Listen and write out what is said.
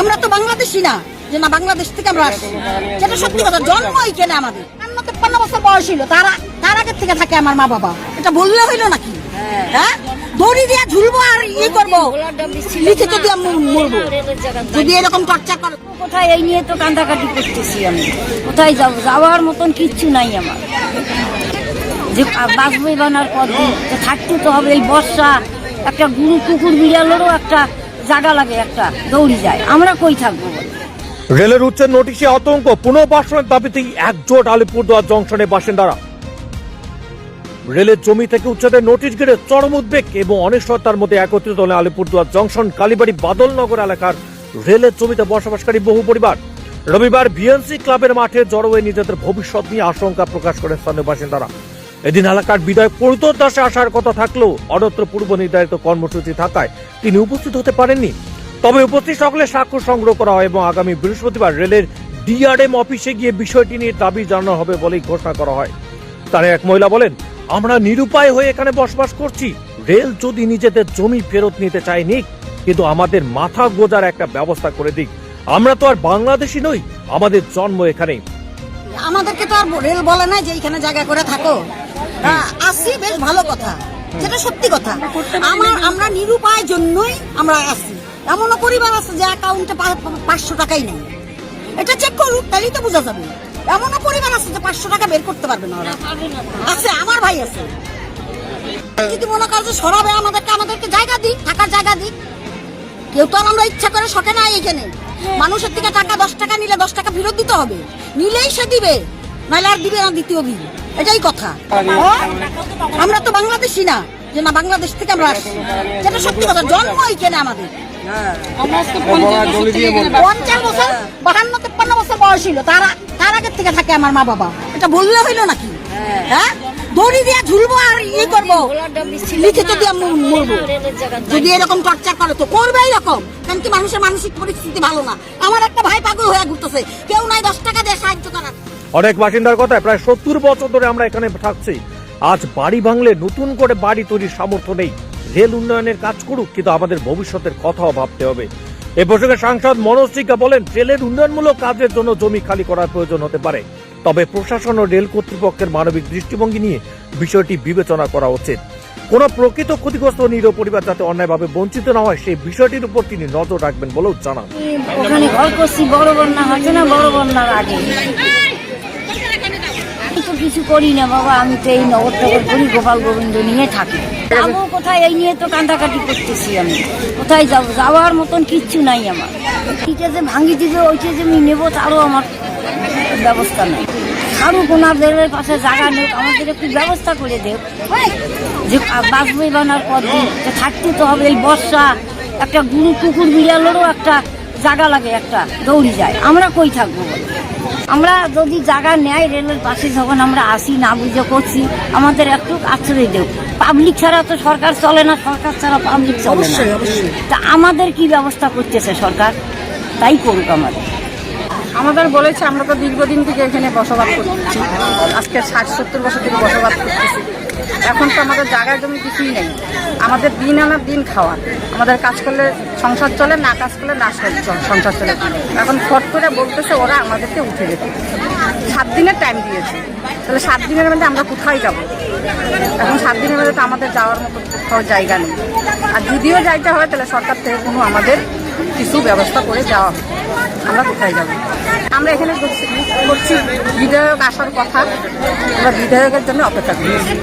আমরা তো বাংলাদেশি না যে না বাংলাদেশ থেকে আমরা আসছি, যেটা সত্যি কথা। জন্ম এখানে আমাদের 53 বছর বয়স ছিল, তার আগের থেকে থাকে আমার মা বাবা। এটা বললে হইলো নাকি? হ্যাঁ, দড়ি দিয়ে ঝুলবো আর ইয়ে করবো, লিখিত দিয়ে মরবো যদি এরকম টর্চার করে। কোথায় এই নিয়ে তো কান্দাকাটি করতেছি আমি। কোথায় যাব, যাওয়ার মতন কিচ্ছু নাই আমার। যে বাঁচবই বানার পর থাকতে তো হবে। এই বর্ষা একটা গুরু কুকুর বিড়ালেরও একটা জায়গা লাগে, একটা দৌড়ি যায়। আমরা কই থাকবো? রেলের উচ্ছেদ নোটিশে আতঙ্ক, পুনর্বাসনের দাবিতেই একজোট আলিপুরদুয়ার জংশনের বাসিন্দারা। রেলের জমি থেকে উচ্ছেদের নোটিশ ঘিরে চরম উদ্বেগ এবং অনিশ্চয়তার মধ্যে একত্রিত হলেন আলিপুরদুয়ার জংশন কালীবাড়ি বাদলনগর এলাকার রেলের জমিতে বসবাসকারী বহু পরিবার। রবিবার বিএনসি ক্লাবের মাঠে জড়ো হয়ে নিজেদের ভবিষ্যৎ নিয়ে আশঙ্কা প্রকাশ করেন স্থানীয় বাসিন্দারা। এদিন এলাকার বিধায়ক পরিতোষ দাসে আসার কথা থাকলেও অন্যত্র পূর্ব নির্ধারিত কর্মসূচি থাকায় তিনি উপস্থিত হতে পারেননি। তবে উপস্থিত সকলে স্বাক্ষর সংগ্রহ করা হয় এবং আগামী বৃহস্পতিবার রেলের ডিআরএম অফিসে গিয়ে বিষয়টি নিয়ে দাবি জানানো হবে বলেই ঘোষণা করা হয়। তার এক মহিলা বলেন, আমরা নিরুপায় হয়ে এখানে বসবাস করছি। রেল যদি নিজেদের জমি ফেরত নিতে চায় নিক, কিন্তু আমাদের মাথা গোজার একটা ব্যবস্থা করে দিক। আমরা তো আর বাংলাদেশি নই, আমাদের জন্ম এখানে। আমাদেরকে তো আর রেল বলে না যে এখানে জায়গা করে থাকো। আসি, বেশ ভালো কথা, যেটা সত্যি কথা। আমরা নিরুপায় জন্যই আমরা আসি। এমনও পরিবার আছে যে অ্যাকাউন্টে 500 টাকাই নেই। এটা চেক করুক, তাহলেই তো বোঝা যাবে। এমনও পরিবার আছে যে 500 টাকা বের করতে পারবে না ওরা। আছে, আমার ভাই আছে। যদি মনে করে যে সরাবে আমাদেরকে জায়গা দিক, থাকার জায়গা দিক। কেউ তো আর আমরা ইচ্ছা করে শখে নাই এখানে। মানুষের থেকে টাকা 10 টাকা নিলে 10 টাকা ফেরত দিতে হবে। নিলেই সে দিবে, নাহলে আর দিবে না দ্বিতীয় দিন। এটাই কথা। আমরা তো বাংলাদেশি না যে না বাংলাদেশ থেকে আমরা আসছি, যেটা সত্যি কথা। জন্ম এখানে আমাদের 50 বছর 52-53 বছর বয়স ছিল, তার আগের থেকে থাকে আমার মা বাবা। এটা বললে হইলো নাকি? হ্যাঁ, দড়ি দিয়ে ঝুলবো আর ইয়ে করবো, লিখিত দিয়ে মরবো যদি এরকম টর্চার করে। তো করবে এরকম, কারণ কি মানুষের মানসিক পরিস্থিতি ভালো না। আমার একটা ভাই পাগল হয়ে ঘুরতেছে, কেউ নাই 10 টাকা দিয়ে সাহায্য করার। অনেক বাসিন্দার কথায় প্রায় 70 বছর ধরে আমরা এখানে থাকছি। আজ বাড়ি ভাঙলে নতুন করে বাড়ি তৈরির সামর্থ্য নেই। রেল উন্নয়নের কাজ করুক, কিন্তু আমাদের ভবিষ্যতের কথাও ভাবতে হবে। এ প্রসঙ্গে সাংসদ মনোজ সিংহা বলেন, রেলের উন্নয়নমূলক কাজের জন্য জমি খালি করার প্রয়োজন হতে পারে, তবে প্রশাসন ও রেল কর্তৃপক্ষের মানবিক দৃষ্টিভঙ্গি নিয়ে বিষয়টি বিবেচনা করা উচিত। কোন প্রকৃত ক্ষতিগ্রস্ত নিরীহ পরিবার যাতে অন্যায়ভাবে বঞ্চিত না হয় সেই বিষয়টির উপর তিনি নজর রাখবেন বলেও জানান। ওখানে ঘর করছি, বড় বন্যা হচ্ছে না, বড় বন্যার আগে তো কিছু করি না বাবা। আমি তো এই নগর টগর করি, গোপাল গোবিন্দ নিয়ে থাকি। যাবো কোথায়, এই নিয়ে তো কান্দাকাটি করতেছি আমি। কোথায় যাব, যাওয়ার মতন কিচ্ছু নাই আমার। এইটা যে ভাঙি দিবে, ওইটা যে আমি নেবো তারও আমার ব্যবস্থা নেই। আরো কোনাদের পাশে জায়গা নেই, আমাদের একটু ব্যবস্থা করে দেব যে বাঁচবই বানার পর থাকতে তো হবে। এই বর্ষা একটা গুরু কুকুর বিড়ালেরও একটা জায়গা লাগে, একটা দৌড়ি যায়। আমরা কই থাকবো? আমরা যদি জায়গা নেয় রেলের পাশে, যখন আমরা আসি না বুঝে করছি, আমাদের একটু আশ্রয় দেব। পাবলিক ছাড়া তো সরকার চলে না, সরকার ছাড়া পাবলিক চলে না। তা আমাদের কি ব্যবস্থা করতেছে সরকার? তাই করুক। আমাদের বলেছে, আমরা তো দীর্ঘদিন থেকে এখানে বসবাস করতেছি, আজকে 60-70 বছর থেকে বসবাস করতেছি। এখন তো আমাদের জায়গায় জমি কিছুই নেই। আমাদের দিন আনার দিন খাওয়া, আমাদের কাজ করলে সংসার চলে, না কাজ করলে না সংসার চলে। এখন ফট করে বলতেছে ওরা আমাদেরকে উঠে যেতে। 7 দিনের টাইম দিয়েছে, তাহলে 7 দিনের মধ্যে আমরা কোথায় যাব? এখন 7 দিনের মধ্যে তো আমাদের যাওয়ার মতো কোথাও জায়গা নেই। আর যদিও যাইতে হয়, তাহলে সরকার থেকে কোনো আমাদের কিছু ব্যবস্থা করে যাওয়া হবে। আমরা কোথায় যাব? আমরা এখানে করছি, বিধায়ক আসার কথা, আমরা বিধায়কের জন্য অপেক্ষা করছি।